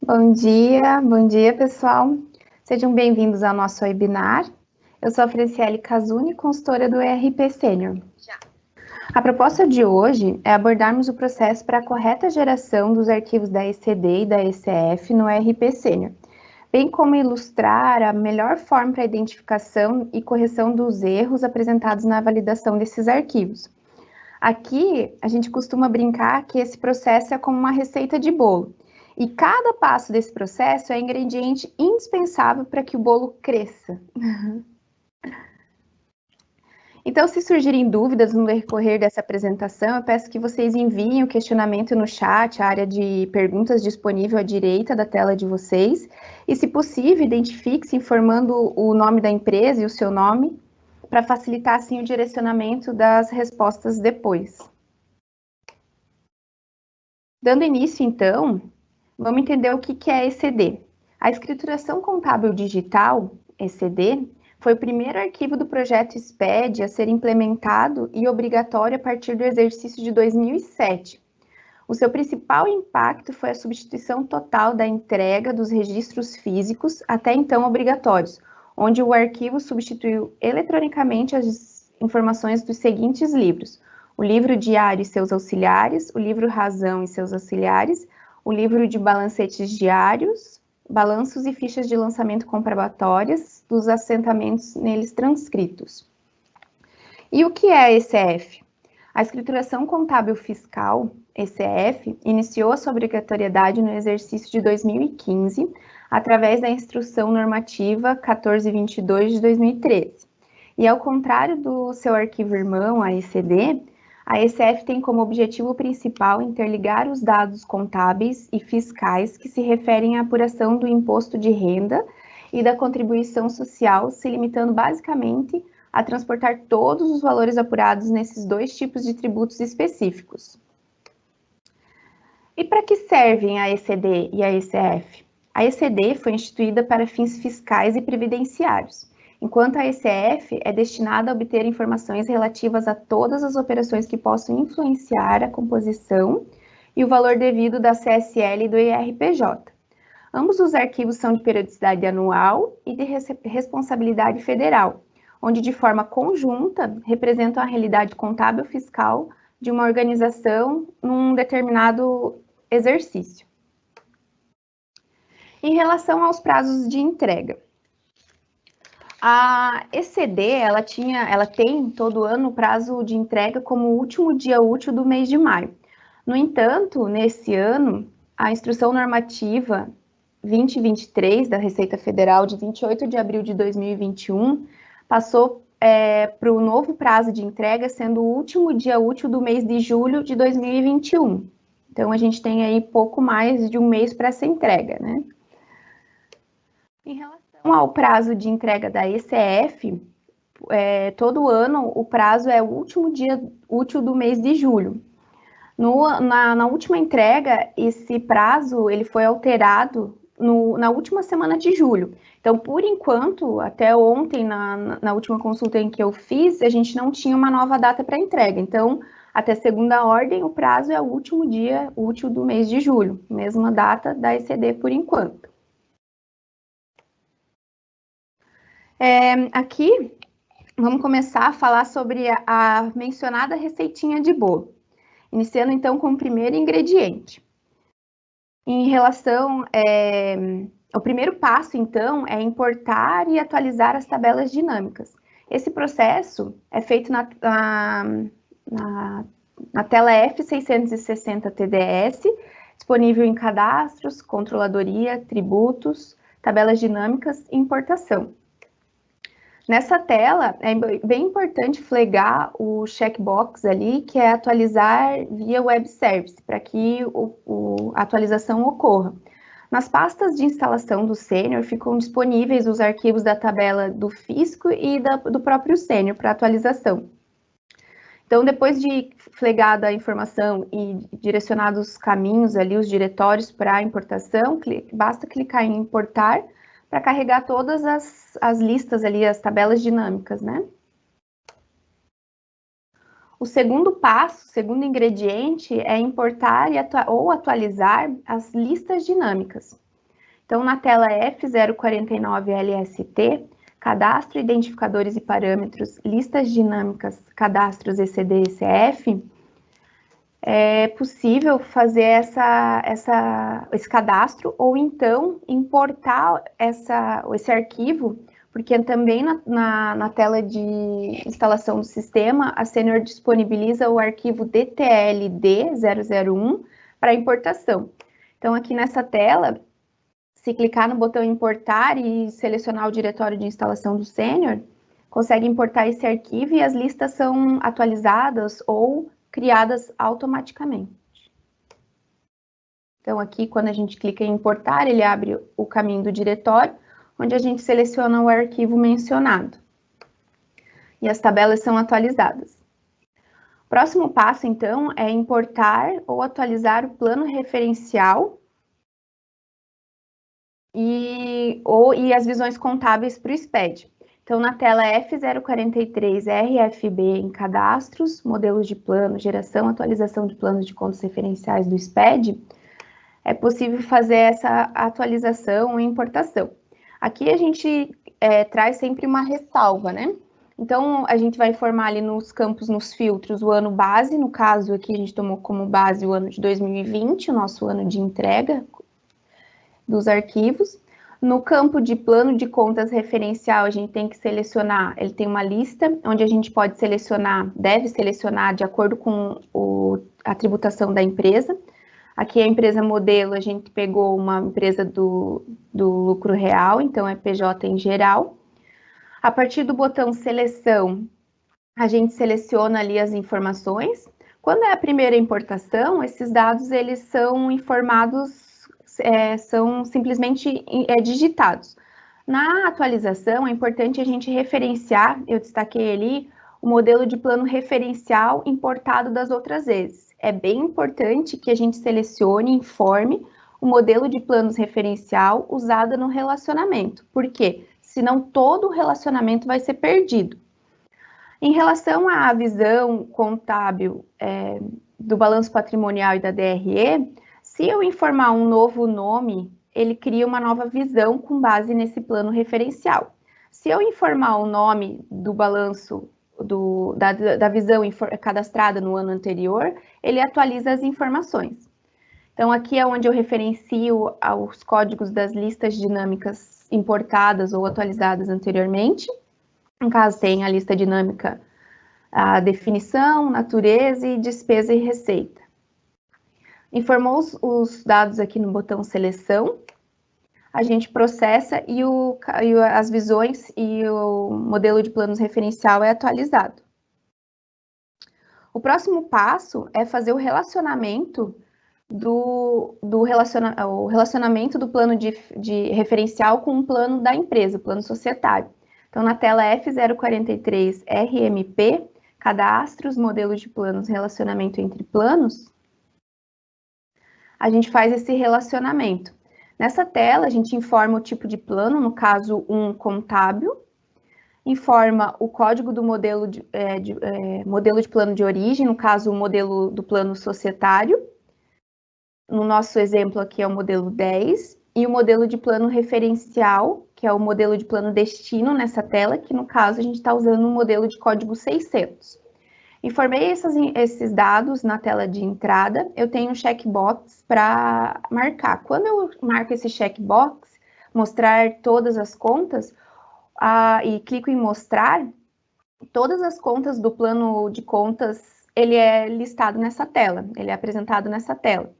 Bom dia pessoal. Sejam bem-vindos ao nosso webinar. Eu sou a Franciele Casuni, consultora do ERP Sênior. A proposta de hoje é abordarmos o processo para a correta geração dos arquivos da ECD e da ECF no ERP Sênior, bem como ilustrar a melhor forma para a identificação e correção dos erros apresentados na validação desses arquivos. Aqui, a gente costuma brincar que esse processo é como uma receita de bolo. E cada passo desse processo é ingrediente indispensável para que o bolo cresça. Então, se surgirem dúvidas no decorrer dessa apresentação, eu peço que vocês enviem o questionamento no chat, a área de perguntas disponível à direita da tela de vocês. E, se possível, identifique-se informando o nome da empresa e o seu nome, para facilitar, assim, o direcionamento das respostas depois. Dando início, então, vamos entender o que é ECD. A Escrituração Contábil Digital, ECD, foi o primeiro arquivo do projeto SPED a ser implementado e obrigatório a partir do exercício de 2007. O seu principal impacto foi a substituição total da entrega dos registros físicos, até então obrigatórios, onde o arquivo substituiu eletronicamente as informações dos seguintes livros: o livro diário e seus auxiliares, o livro razão e seus auxiliares, o livro de balancetes diários, balanços e fichas de lançamento comprobatórias dos assentamentos neles transcritos. E o que é a ECF? A Escrituração Contábil Fiscal, ECF, iniciou a sua obrigatoriedade no exercício de 2015, através da Instrução Normativa 1422 de 2013. E ao contrário do seu arquivo irmão, a ECD, a ECF tem como objetivo principal interligar os dados contábeis e fiscais que se referem à apuração do imposto de renda e da contribuição social, se limitando basicamente a transportar todos os valores apurados nesses dois tipos de tributos específicos. E para que servem a ECD e a ECF? A ECD foi instituída para fins fiscais e previdenciários, enquanto a ECF é destinada a obter informações relativas a todas as operações que possam influenciar a composição e o valor devido da CSL e do IRPJ. Ambos os arquivos são de periodicidade anual e de responsabilidade federal, onde de forma conjunta representam a realidade contábil fiscal de uma organização num determinado exercício. Em relação aos prazos de entrega, a ECD, ela tem todo ano o prazo de entrega como o último dia útil do mês de maio. No entanto, nesse ano, a Instrução Normativa 2023 da Receita Federal, de 28 de abril de 2021, passou para o novo prazo de entrega, sendo o último dia útil do mês de julho de 2021. Então, a gente tem aí pouco mais de um mês para essa entrega, né? Em relação ao prazo de entrega da ECF, todo ano o prazo é o último dia útil do mês de julho. Na última entrega, esse prazo ele foi alterado na última semana de julho. Então, por enquanto, até ontem, na última consulta em que eu fiz, a gente não tinha uma nova data para entrega. Então, até segunda ordem, o prazo é o último dia útil do mês de julho, mesma data da ECD por enquanto. Aqui, vamos começar a falar sobre a mencionada receitinha de bolo. Iniciando, então, com o primeiro ingrediente. Em relação... o primeiro passo, então, é importar e atualizar as tabelas dinâmicas. Esse processo é feito na tela F660 TDS, disponível em cadastros, controladoria, tributos, tabelas dinâmicas e importação. Nessa tela, é bem importante flagar o checkbox ali, que é atualizar via web service, para que a atualização ocorra. Nas pastas de instalação do Sênior ficam disponíveis os arquivos da tabela do fisco e do próprio Sênior para atualização. Então, depois de flegada a informação e direcionados os caminhos ali, os diretórios para a importação, basta clicar em importar para carregar todas as listas ali, as tabelas dinâmicas, né? O segundo passo, o segundo ingrediente, é importar ou atualizar as listas dinâmicas. Então, na tela F049LST, cadastro, identificadores e parâmetros, listas dinâmicas, cadastros ECD e ECF, é possível fazer esse cadastro ou então importar esse arquivo, porque também na tela de instalação do sistema, a Senior disponibiliza o arquivo DTLD001 para importação. Então, aqui nessa tela, se clicar no botão importar e selecionar o diretório de instalação do Senior, consegue importar esse arquivo e as listas são atualizadas ou criadas automaticamente. Então, aqui, quando a gente clica em importar, ele abre o caminho do diretório, onde a gente seleciona o arquivo mencionado. E as tabelas são atualizadas. O próximo passo, então, é importar ou atualizar o plano referencial e as visões contábeis para o SPED. Então, na tela F043RFB em cadastros, modelos de plano, geração, atualização de planos de contas referenciais do SPED, é possível fazer essa atualização e importação. Aqui a gente traz sempre uma ressalva, né? Então, a gente vai informar ali nos campos, nos filtros, o ano base, no caso aqui a gente tomou como base o ano de 2020, o nosso ano de entrega dos arquivos. No campo de plano de contas referencial, a gente tem que selecionar, ele tem uma lista onde a gente pode selecionar, deve selecionar de acordo com a tributação da empresa. Aqui a empresa modelo, a gente pegou uma empresa do lucro real, então é PJ em geral. A partir do botão seleção, a gente seleciona ali as informações. Quando é a primeira importação, esses dados eles são informados, são simplesmente digitados. Na atualização, é importante a gente referenciar, eu destaquei ali, o modelo de plano referencial importado das outras vezes. É bem importante que a gente selecione e informe o modelo de planos referencial usado no relacionamento. Por quê? Senão todo o relacionamento vai ser perdido. Em relação à visão contábil do balanço patrimonial e da DRE, se eu informar um novo nome, ele cria uma nova visão com base nesse plano referencial. Se eu informar o nome do balanço da visão cadastrada no ano anterior, ele atualiza as informações. Então, aqui é onde eu referencio aos códigos das listas dinâmicas importadas ou atualizadas anteriormente. No caso, tem a lista dinâmica, a definição, natureza e despesa e receita. Informou os dados aqui no botão seleção, a gente processa e as visões e o modelo de planos referencial é atualizado. O próximo passo é fazer o relacionamento relacionamento do plano de referencial com o plano da empresa, o plano societário. Então, na tela F043RMP, cadastros, modelos de planos, relacionamento entre planos, a gente faz esse relacionamento. Nessa tela, a gente informa o tipo de plano, no caso, um contábil, informa o código do modelo de plano de origem, no caso, o modelo do plano societário. No nosso exemplo aqui é o modelo 10, e o modelo de plano referencial, que é o modelo de plano destino nessa tela, que no caso a gente está usando o modelo de código 600. Informei esses dados na tela de entrada, eu tenho um checkbox para marcar. Quando eu marco esse checkbox, mostrar todas as contas, e clico em mostrar, todas as contas do plano de contas, ele é listado nessa tela, ele é apresentado nessa tela.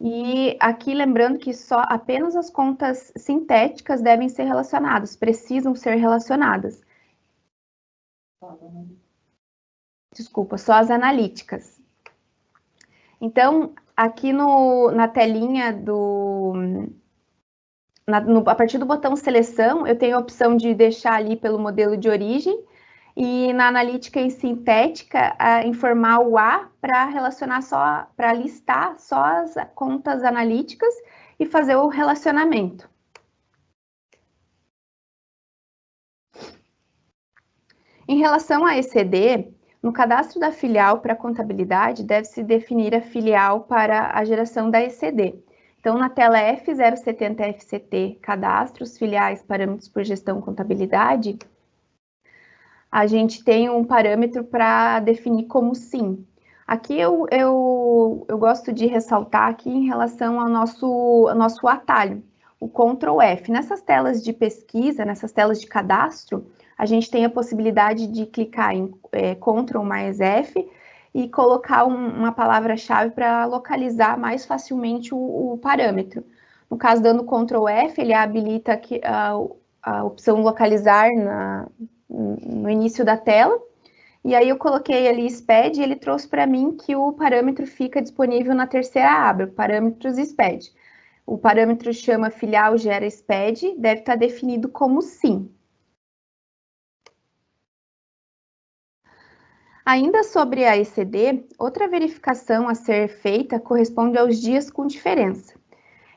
E aqui lembrando que apenas as contas sintéticas devem ser relacionadas, precisam ser relacionadas. Desculpa, só as analíticas. Então, aqui na telinha a partir do botão seleção, eu tenho a opção de deixar ali pelo modelo de origem, e na analítica em sintética, informar o A para relacionar para listar só as contas analíticas e fazer o relacionamento. Em relação a ECD, no cadastro da filial para contabilidade, deve-se definir a filial para a geração da ECD. Então, na tela F070 FCT, cadastros, filiais, parâmetros por gestão, contabilidade, a gente tem um parâmetro para definir como sim. Aqui eu gosto de ressaltar aqui em relação ao nosso atalho, o Ctrl F. Nessas telas de pesquisa, nessas telas de cadastro, a gente tem a possibilidade de clicar em Ctrl mais F e colocar uma palavra-chave para localizar mais facilmente o parâmetro. No caso, dando Ctrl F, ele habilita aqui a opção localizar no início da tela. E aí eu coloquei ali SPED e ele trouxe para mim que o parâmetro fica disponível na terceira aba, parâmetros SPED. O parâmetro chama filial gera SPED, deve estar definido como sim. Ainda sobre a ECD, outra verificação a ser feita corresponde aos dias com diferença.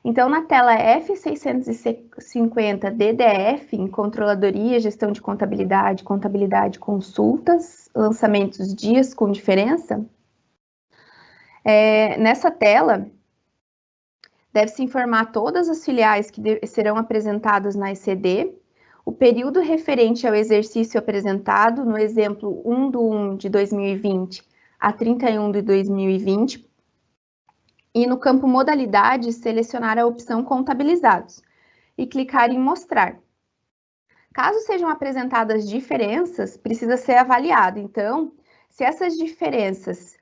Então, na tela F650 DDF, em controladoria, gestão de contabilidade, contabilidade, consultas, lançamentos, dias com diferença, nessa tela, deve-se informar todas as filiais que serão apresentadas na ECD, o período referente ao exercício apresentado, no exemplo 1/1 de 2020 a 31 de 2020, e no campo modalidade, selecionar a opção contabilizados e clicar em mostrar. Caso sejam apresentadas diferenças, precisa ser avaliado. Então, se essas diferenças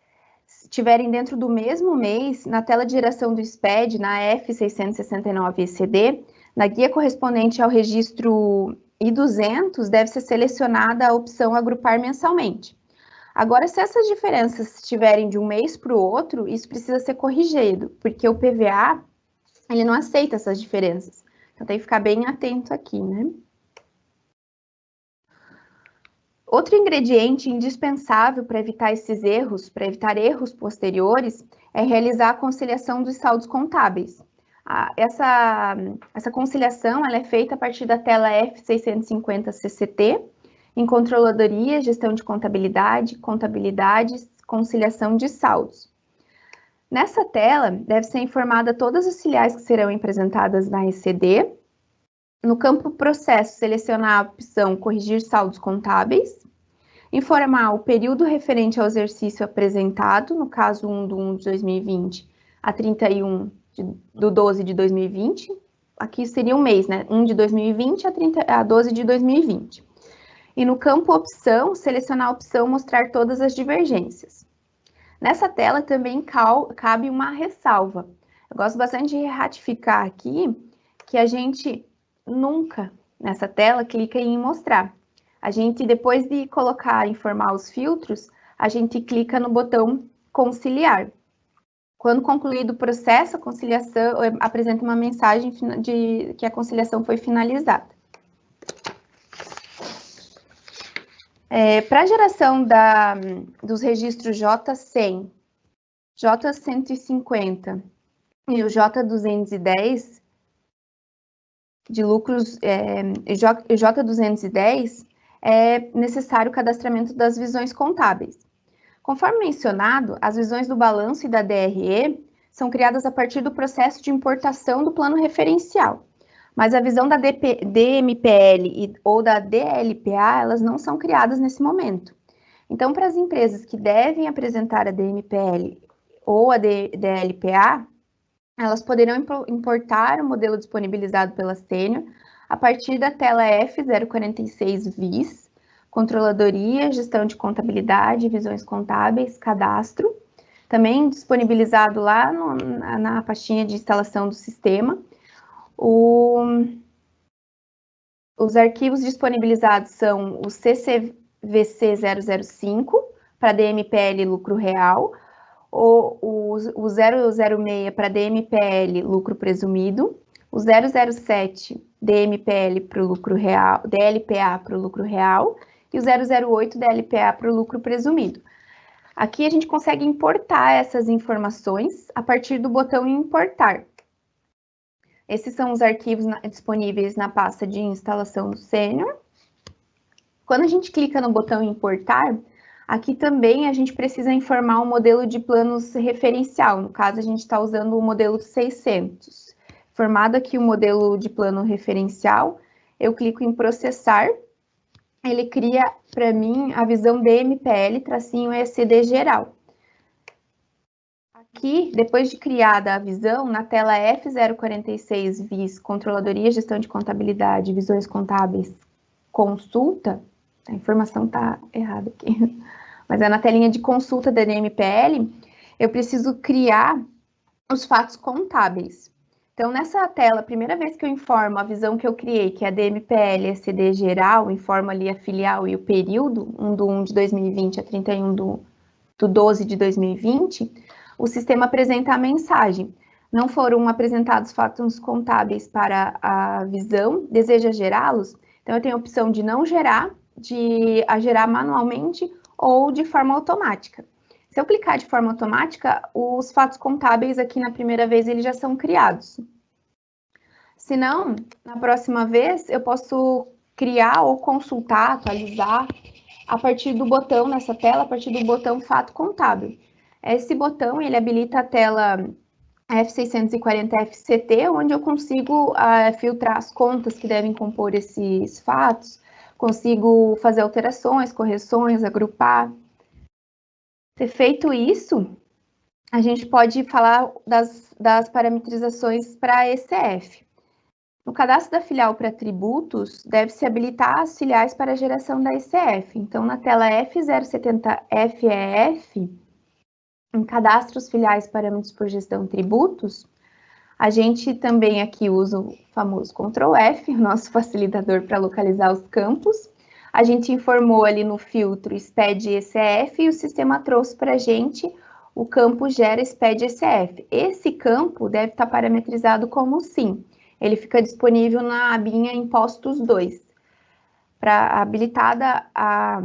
estiverem dentro do mesmo mês, na tela de geração do SPED, na F669 ECD, na guia correspondente ao registro I200, deve ser selecionada a opção agrupar mensalmente. Agora, se essas diferenças estiverem de um mês para o outro, isso precisa ser corrigido, porque o PVA, ele não aceita essas diferenças. Então, tem que ficar bem atento aqui, né? Outro ingrediente indispensável para evitar esses erros, para evitar erros posteriores, é realizar a conciliação dos saldos contábeis. Essa conciliação ela é feita a partir da tela F650 CCT, em controladoria, gestão de contabilidade, conciliação de saldos. Nessa tela, deve ser informada todas as filiais que serão apresentadas na ECD. No campo processo, selecionar a opção corrigir saldos contábeis. Informar o período referente ao exercício apresentado, no caso 1/1 de 2020 a 31/12 de 2020. Aqui seria um mês, né? 1 de 2020 a 12 de 2020. E no campo opção, selecionar a opção mostrar todas as divergências. Nessa tela também cabe uma ressalva. Eu gosto bastante de ratificar aqui que a gente nunca, nessa tela, clica em mostrar. A gente, depois de colocar, informar os filtros, a gente clica no botão conciliar. Quando concluído o processo, a conciliação apresenta uma mensagem de que a conciliação foi finalizada. Para a geração dos registros J100, J150 e o J210 de lucros, J210, é necessário o cadastramento das visões contábeis. Conforme mencionado, as visões do balanço e da DRE são criadas a partir do processo de importação do plano referencial, mas a visão da DMPL ou da DLPA, elas não são criadas nesse momento. Então, para as empresas que devem apresentar a DMPL ou a DLPA, elas poderão importar o modelo disponibilizado pela Sênior a partir da tela F046 VIS, controladoria, gestão de contabilidade, visões contábeis, cadastro, também disponibilizado lá na pastinha de instalação do sistema. Os arquivos disponibilizados são o CCVC 005 para DMPL lucro real, o 006 para DMPL lucro presumido, o 007 DMPL para o lucro real, DLPA para o lucro real e o 008 DLPA para o lucro presumido. Aqui a gente consegue importar essas informações a partir do botão importar. Esses são os arquivos disponíveis na pasta de instalação do Sênior. Quando a gente clica no botão importar, Aqui também a gente precisa informar um modelo de planos referencial, no caso a gente está usando o modelo 600. Formado aqui o modelo de plano referencial, eu clico em processar, ele cria para mim a visão DMPL-ECD geral. Aqui, depois de criada a visão, na tela F046 VIS, Controladoria, Gestão de Contabilidade, Visões Contábeis, Consulta, a informação está errada aqui, mas é na telinha de consulta da DMPL, eu preciso criar os fatos contábeis. Então, nessa tela, a primeira vez que eu informo a visão que eu criei, que é a DMPL ECD geral, informo ali a filial e o período, 1/1 de 2020 a 31 do 12 de 2020, o sistema apresenta a mensagem. Não foram apresentados fatos contábeis para a visão, deseja gerá-los? Então, eu tenho a opção de não gerar, de gerar manualmente ou de forma automática. Se eu clicar de forma automática, os fatos contábeis aqui na primeira vez eles já são criados. Se não, na próxima vez eu posso criar ou consultar, atualizar a partir do botão nessa tela, a partir do botão fato contábil. Esse botão ele habilita a tela F640 FCT, onde eu consigo filtrar as contas que devem compor esses fatos, consigo fazer alterações, correções, agrupar. Ter feito isso, a gente pode falar das parametrizações para a ECF. No cadastro da filial para tributos, deve-se habilitar as filiais para a geração da ECF. Então, na tela F070FEF, em cadastros filiais parâmetros por gestão tributos, a gente também aqui usa o famoso Ctrl F, o nosso facilitador para localizar os campos. A gente informou ali no filtro SPED ECF e o sistema trouxe para a gente o campo gera SPED ECF. Esse campo deve estar parametrizado como sim. Ele fica disponível na abinha Impostos 2. Para habilitada a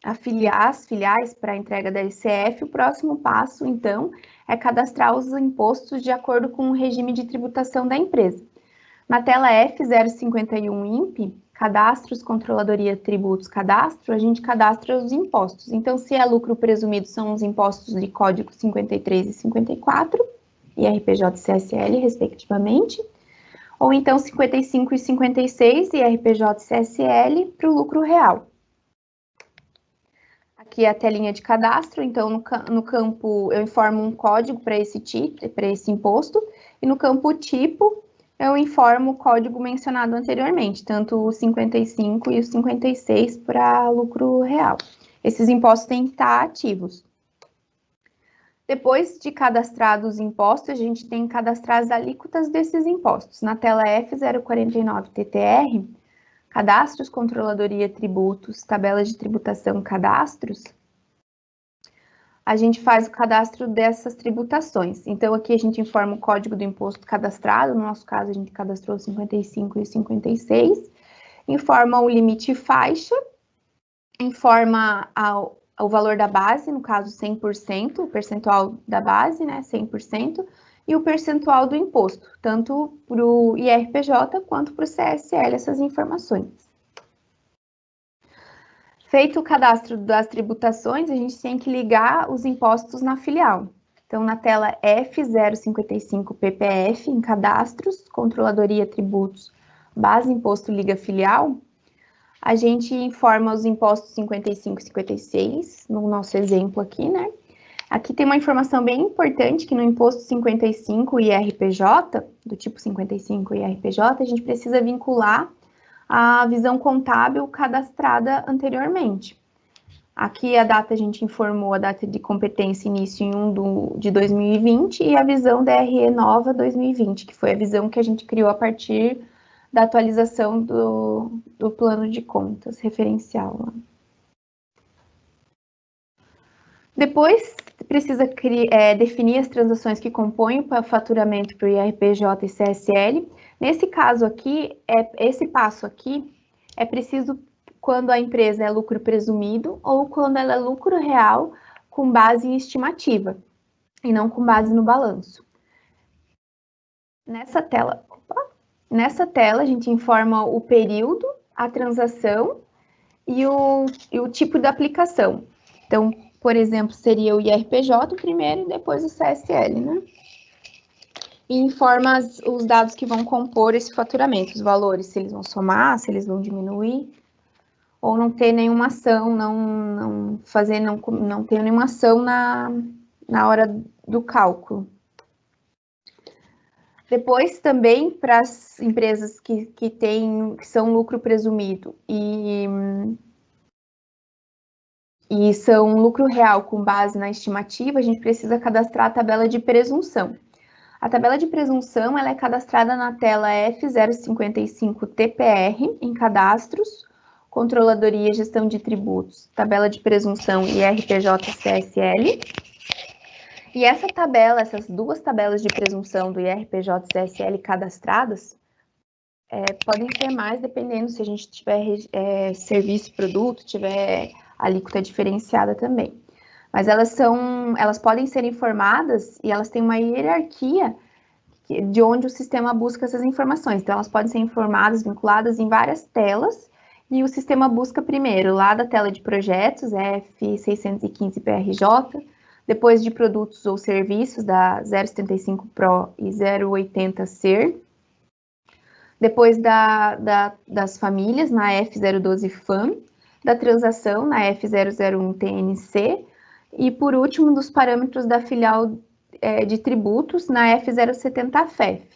afiliar as filiais para a entrega da ECF, o próximo passo, então, é cadastrar os impostos de acordo com o regime de tributação da empresa. Na tela F051 INPE, Cadastros, Controladoria, Tributos, Cadastro, a gente cadastra os impostos. Então, se é lucro presumido, são os impostos de código 53 e 54, IRPJ e CSL, respectivamente. Ou então 55 e 56, IRPJ e CSL, para o lucro real. Aqui é a telinha de cadastro, então no campo eu informo um código para esse imposto, e no campo tipo eu informo o código mencionado anteriormente, tanto o 55 e o 56 para lucro real. Esses impostos têm que estar ativos. Depois de cadastrados os impostos, a gente tem que cadastrar as alíquotas desses impostos. Na tela F049 TTR, Cadastros, Controladoria, Tributos, Tabela de Tributação, Cadastros, a gente faz o cadastro dessas tributações. Então, aqui a gente informa o código do imposto cadastrado, no nosso caso a gente cadastrou o 55 e o 56, informa o limite faixa, informa o valor da base, no caso 100%, o percentual da base, né, 100%, e o percentual do imposto, tanto para o IRPJ quanto para o CSL, essas informações. Feito o cadastro das tributações, a gente tem que ligar os impostos na filial. Então, na tela F055 PPF, em cadastros, Controladoria, Tributos, Base Imposto Liga Filial, a gente informa os impostos 55 e 56, no nosso exemplo aqui, né? Aqui tem uma informação bem importante, que no imposto 55 IRPJ, do tipo 55 IRPJ, a gente precisa vincular a visão contábil cadastrada anteriormente. Aqui a data a gente informou a data de competência início em 1 de 2020 e a visão DRE nova 2020, que foi a visão que a gente criou a partir da atualização do plano de contas referencial. Depois, precisa definir as transações que compõem o faturamento para o IRPJ e CSL. Nesse caso aqui, esse passo aqui é preciso quando a empresa é lucro presumido ou quando ela é lucro real com base em estimativa e não com base no balanço. Nessa tela a gente informa o período, a transação e o tipo da aplicação. Então, por exemplo, seria o IRPJ primeiro e depois o CSL, né? E informa os dados que vão compor esse faturamento, os valores, se eles vão somar, se eles vão diminuir, ou não ter nenhuma ação, não ter nenhuma ação na hora do cálculo. Depois, também, para as empresas que são lucro presumido e são lucro real com base na estimativa, a gente precisa cadastrar a tabela de presunção. A tabela de presunção ela é cadastrada na tela F055 TPR em cadastros, controladoria, gestão de tributos, tabela de presunção e IRPJ-CSL. E essa tabela, essas duas tabelas de presunção do IRPJ e CSL cadastradas, podem ser mais dependendo se a gente tiver serviço, produto, tiver alíquota diferenciada também. Mas elas podem ser informadas e elas têm uma hierarquia de onde o sistema busca essas informações. Então, elas podem ser informadas, vinculadas em várias telas, e o sistema busca primeiro lá da tela de projetos, F615 PRJ, depois de produtos ou serviços, da 075 PRO e 080 SER, depois das famílias, na F012 FAM, da transação, na F001 TNC, e por último, dos parâmetros da filial de tributos, na F070 FEF.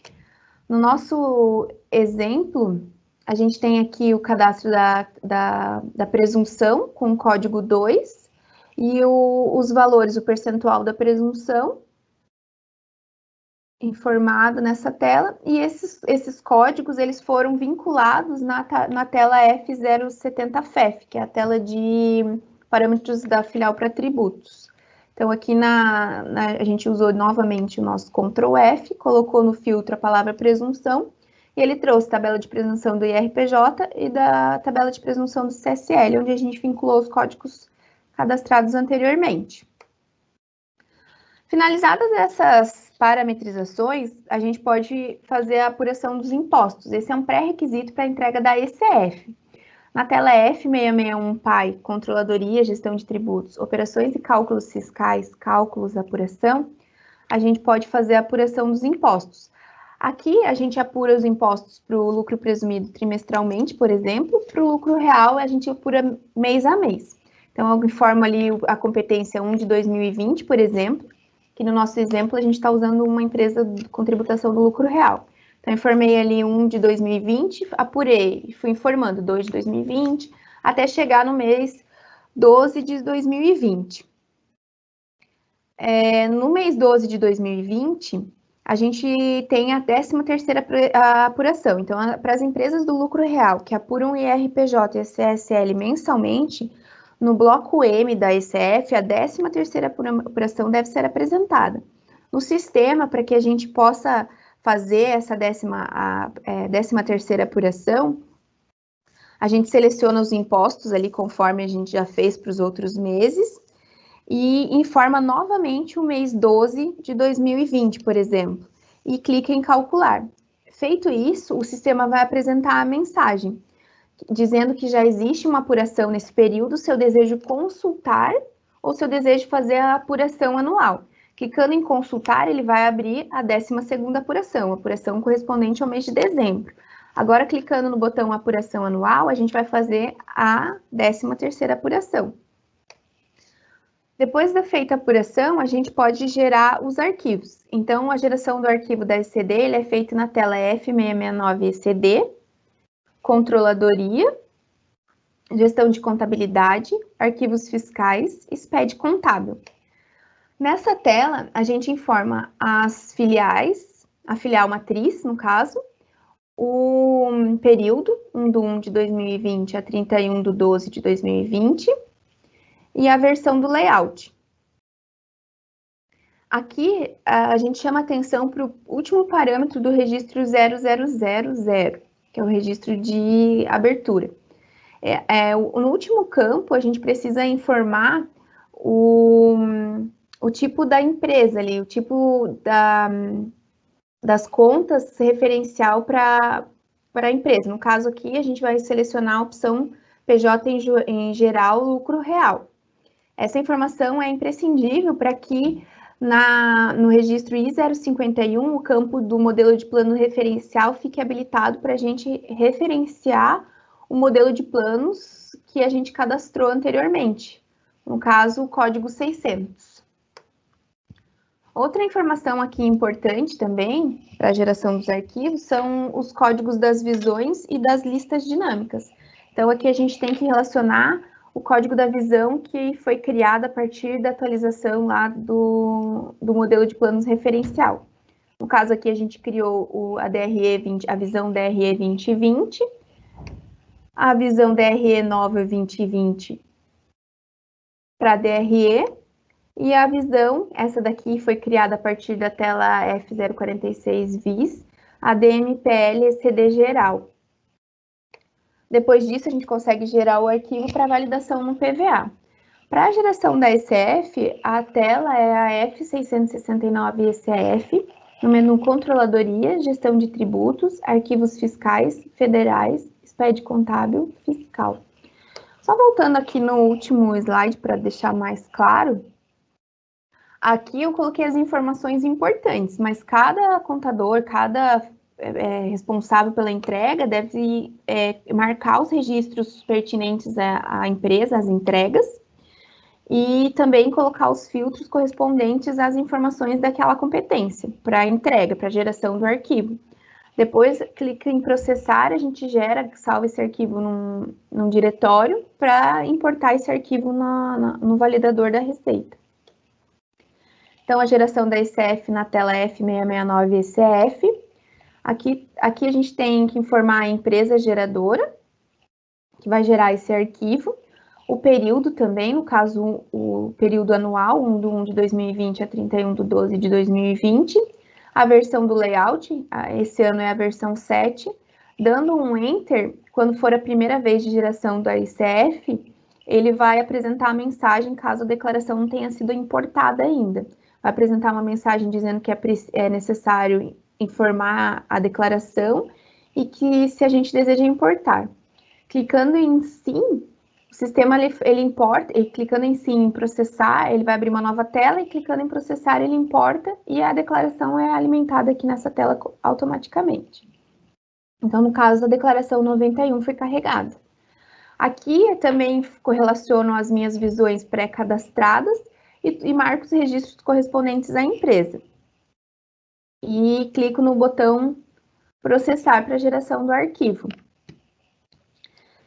No nosso exemplo, a gente tem aqui o cadastro da presunção, com o código 2, e os valores, o percentual da presunção, informado nessa tela, e esses códigos, eles foram vinculados na tela F070 FEF, que é a tela de parâmetros da filial para tributos. Então, aqui a gente usou novamente o nosso Ctrl F, colocou no filtro a palavra presunção, e ele trouxe a tabela de presunção do IRPJ e da tabela de presunção do CSL, onde a gente vinculou os códigos cadastrados anteriormente. Finalizadas essas parametrizações, a gente pode fazer a apuração dos impostos. Esse é um pré-requisito para a entrega da ECF. Na tela F661 PAI, Controladoria, Gestão de Tributos, Operações e Cálculos Fiscais, Cálculos, Apuração, a gente pode fazer a apuração dos impostos. Aqui, a gente apura os impostos para o lucro presumido trimestralmente, por exemplo, para o lucro real, a gente apura mês a mês. Então, eu informo ali a competência 1 de 2020, por exemplo, que no nosso exemplo a gente está usando uma empresa com tributação do lucro real. Então, informei ali 1 de 2020, apurei, fui informando 2 de 2020, até chegar no mês 12 de 2020. No mês 12 de 2020, a gente tem a 13ª apuração. Então, para as empresas do lucro real que apuram o IRPJ e a CSL mensalmente, no bloco M da ECF, a 13ª apuração deve ser apresentada. No sistema, para que a gente possa fazer essa 13ª apuração, a gente seleciona os impostos ali, conforme a gente já fez para os outros meses, e informa novamente o mês 12 de 2020, por exemplo, e clica em calcular. Feito isso, o sistema vai apresentar a mensagem, dizendo que já existe uma apuração nesse período, se eu desejo consultar ou se eu desejo fazer a apuração anual. Clicando em consultar, ele vai abrir a 12ª apuração, a apuração correspondente ao mês de dezembro. Agora, clicando no botão apuração anual, a gente vai fazer a 13ª apuração. Depois da feita a apuração, a gente pode gerar os arquivos. Então, a geração do arquivo da ECD ele é feita na tela F669 ECD, Controladoria, Gestão de Contabilidade, Arquivos Fiscais, SPED Contábil. Nessa tela, a gente informa as filiais, a filial matriz, no caso, o período, 1 de 1 de 2020 a 31 de 12 de 2020, e a versão do layout. Aqui, a gente chama atenção para o último parâmetro do registro 0000, que é o registro de abertura. No último campo, a gente precisa informar o tipo da empresa ali, o tipo das contas referencial para a empresa. No caso aqui, a gente vai selecionar a opção PJ em geral, lucro real. Essa informação é imprescindível para que no registro I051 o campo do modelo de plano referencial fique habilitado para a gente referenciar o modelo de planos que a gente cadastrou anteriormente, no caso, o código 600. Outra informação aqui importante também para a geração dos arquivos são os códigos das visões e das listas dinâmicas. Então, aqui a gente tem que relacionar o código da visão que foi criado a partir da atualização lá do modelo de planos referencial. No caso aqui, a gente criou a visão DRE 2020, a visão DRE nova 2020 para DRE, e a visão, essa daqui foi criada a partir da tela F046 VIS, a DMPL CD geral. Depois disso, a gente consegue gerar o arquivo para validação no PVA. Para a geração da ECF, a tela é a F669 ECF, no menu Controladoria, Gestão de Tributos, Arquivos Fiscais, Federais, SPED Contábil, Fiscal. Só voltando aqui no último slide para deixar mais claro, aqui eu coloquei as informações importantes, mas cada contador, cada responsável pela entrega deve marcar os registros pertinentes à empresa, às entregas, e também colocar os filtros correspondentes às informações daquela competência para a entrega, para a geração do arquivo. Depois, clica em processar, a gente salva esse arquivo num diretório para importar esse arquivo no validador da Receita. Então, a geração da ECF na tela F669 ECF. Aqui a gente tem que informar a empresa geradora, que vai gerar esse arquivo, o período também, no caso, o período anual, 1/1 de 2020 a 31/12 de 2020, a versão do layout, esse ano é a versão 7, dando um Enter, quando for a primeira vez de geração da ECF, ele vai apresentar a mensagem caso a declaração não tenha sido importada ainda. Vai apresentar uma mensagem dizendo que é necessário informar a declaração e que se a gente deseja importar. Clicando em Sim, o sistema ele importa, e clicando em Sim em processar, ele vai abrir uma nova tela, e clicando em processar, ele importa, e a declaração é alimentada aqui nessa tela automaticamente. Então, no caso, a declaração 91 foi carregada. Aqui eu também correlaciono as minhas visões pré-cadastradas e marco os registros correspondentes à empresa. E clico no botão processar para geração do arquivo.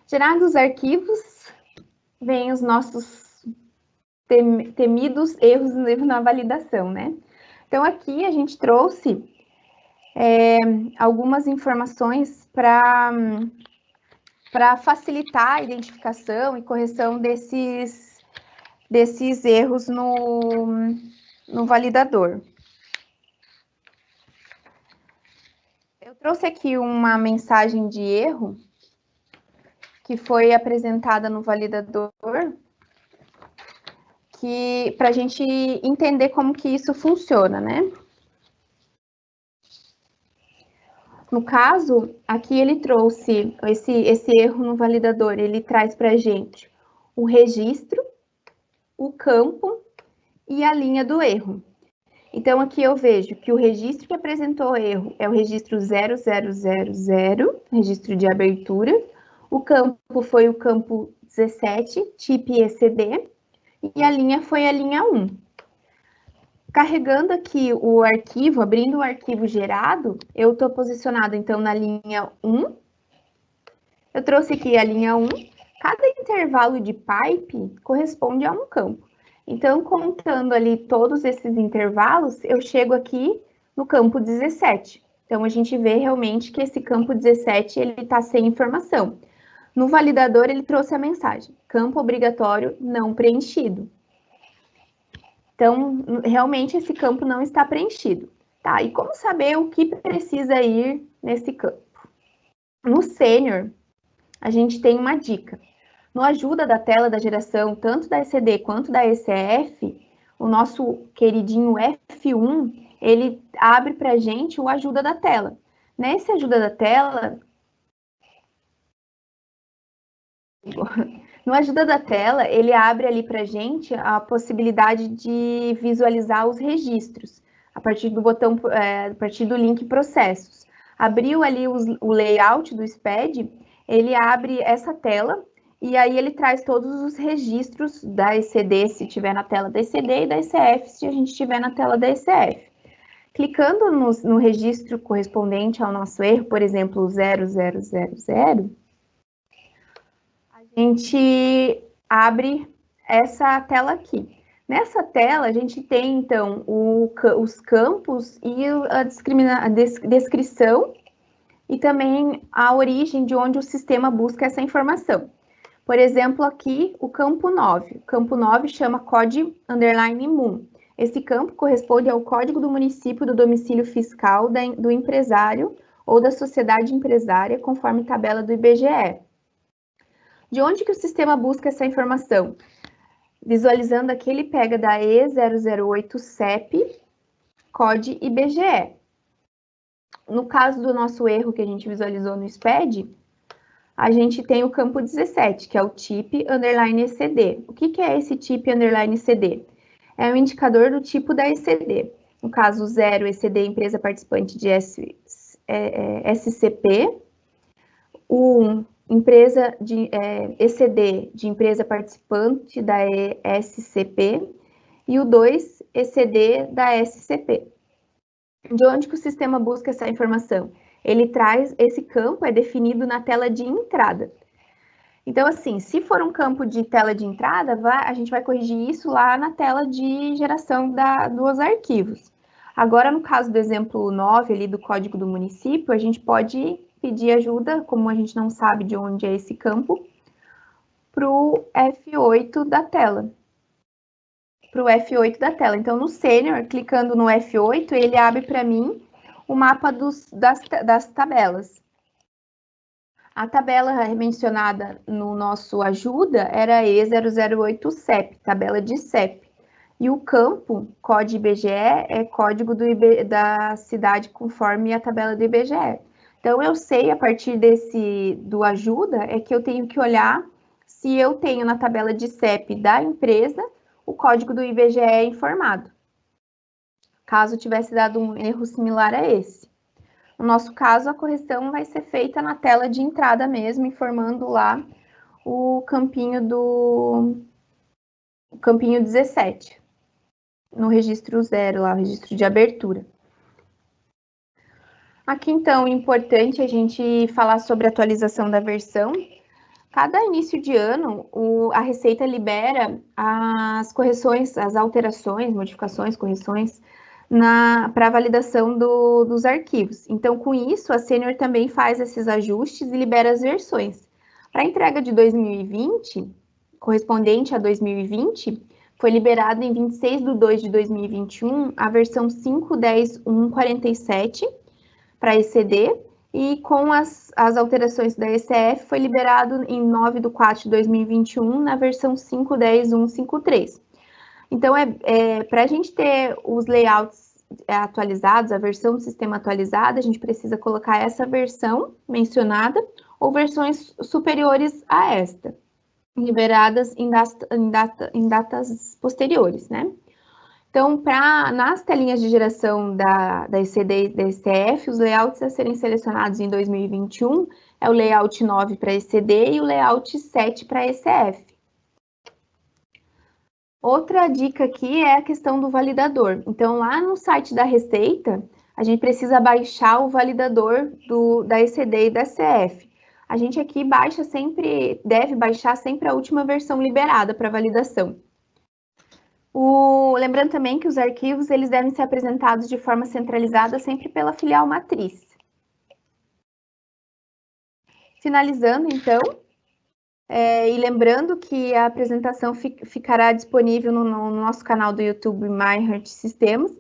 Gerados os arquivos, vem os nossos temidos erros na validação, né? Então, aqui a gente trouxe algumas informações para facilitar a identificação e correção desses erros no validador. Eu trouxe aqui uma mensagem de erro que foi apresentada no validador, para a gente entender como que isso funciona, né? No caso, aqui ele trouxe esse erro no validador, ele traz para a gente o registro, o campo e a linha do erro. Então, aqui eu vejo que o registro que apresentou erro é o registro 0000, registro de abertura. O campo foi o campo 17, TIP ECD, e a linha foi a linha 1. Carregando aqui o arquivo, abrindo o arquivo gerado, eu estou posicionado, então, na linha 1. Eu trouxe aqui a linha 1. Cada intervalo de pipe corresponde a um campo. Então, contando ali todos esses intervalos, eu chego aqui no campo 17. Então, a gente vê realmente que esse campo 17, ele está sem informação. No validador, ele trouxe a mensagem, campo obrigatório não preenchido. Então, realmente, esse campo não está preenchido. Tá, e como saber o que precisa ir nesse campo? No Sênior, a gente tem uma dica. No ajuda da tela da geração, tanto da ECD quanto da ECF, o nosso queridinho F1, ele abre para a gente o ajuda da tela. Nesse ajuda da tela, No Ajuda da Tela, ele abre ali para a gente a possibilidade de visualizar os registros, a partir do botão, a partir do link Processos. Abriu ali o layout do SPED, ele abre essa tela, e aí ele traz todos os registros da ECD, se tiver na tela da ECD, e da ECF, se a gente tiver na tela da ECF. Clicando no registro correspondente ao nosso erro, por exemplo, 0000, a gente abre essa tela aqui. Nessa tela, a gente tem, então, os campos e a descrição e também a origem de onde o sistema busca essa informação. Por exemplo, aqui, o campo 9. O campo 9 chama COD_MUN. Esse campo corresponde ao código do município do domicílio fiscal do empresário ou da sociedade empresária, conforme tabela do IBGE. De onde que o sistema busca essa informação? Visualizando aqui, ele pega da E008 CEP, COD IBGE. No caso do nosso erro que a gente visualizou no SPED, a gente tem o campo 17, que é o TIP_ECD. O que é esse TIP_ECD? É um indicador do tipo da ECD. No caso, 0, ECD, empresa participante de SCP. O 1, empresa de ECD, de empresa participante da SCP. E o 2, ECD da SCP. De onde que o sistema busca essa informação? Ele traz, esse campo é definido na tela de entrada. Então, assim, se for um campo de tela de entrada, a gente vai corrigir isso lá na tela de geração dos arquivos. Agora, no caso do exemplo 9 ali do código do município, a gente pode pedir ajuda, como a gente não sabe de onde é esse campo, para o F8 da tela. Então, no Sênior, clicando no F8, ele abre para mim o mapa das tabelas. A tabela mencionada no nosso ajuda era E008 CEP, tabela de CEP. E o campo, COD IBGE, é código da cidade conforme a tabela do IBGE. Então, eu sei, a partir do ajuda, é que eu tenho que olhar se eu tenho na tabela de CEP da empresa o código do IBGE informado, caso tivesse dado um erro similar a esse. No nosso caso, a correção vai ser feita na tela de entrada mesmo, informando lá o campinho 17, no registro 0, lá, o registro de abertura. Aqui, então, é importante a gente falar sobre a atualização da versão. Cada início de ano, a Receita libera as correções, as alterações, modificações, correções, para validação dos arquivos. Então, com isso, a Sênior também faz esses ajustes e libera as versões. Para a entrega de 2020, correspondente a 2020, foi liberado em 26/2 de 2021 a versão 5.10.1.47 para ECD, e com as alterações da ECF foi liberado em 9/4 de 2021 na versão 5.10.1.53. Então, para a gente ter os layouts atualizados, a versão do sistema atualizada, a gente precisa colocar essa versão mencionada ou versões superiores a esta, liberadas em datas posteriores, né? Então, nas telinhas de geração da ECD e da ECF, os layouts a serem selecionados em 2021 é o layout 9 para ECD e o layout 7 para ECF. Outra dica aqui é a questão do validador. Então, lá no site da Receita, a gente precisa baixar o validador da ECD e da ECF. A gente aqui deve baixar sempre a última versão liberada para validação. Lembrando também que os arquivos eles devem ser apresentados de forma centralizada sempre pela filial matriz. Finalizando, então, e lembrando que a apresentação ficará disponível no nosso canal do YouTube MyHeart Sistemas.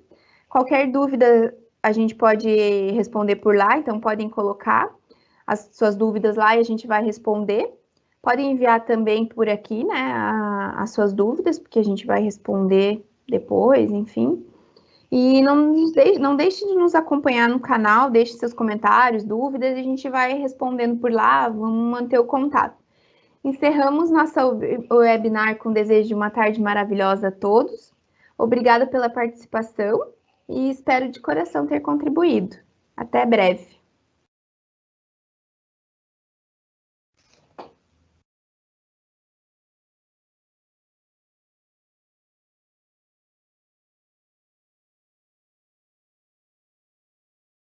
Qualquer dúvida a gente pode responder por lá, então podem colocar as suas dúvidas lá e a gente vai responder. Podem enviar também por aqui, né, as suas dúvidas, porque a gente vai responder depois, enfim. E não deixe de nos acompanhar no canal, deixe seus comentários, dúvidas, e a gente vai respondendo por lá, vamos manter o contato. Encerramos nossa webinar com desejo de uma tarde maravilhosa a todos. Obrigada pela participação e espero de coração ter contribuído. Até breve.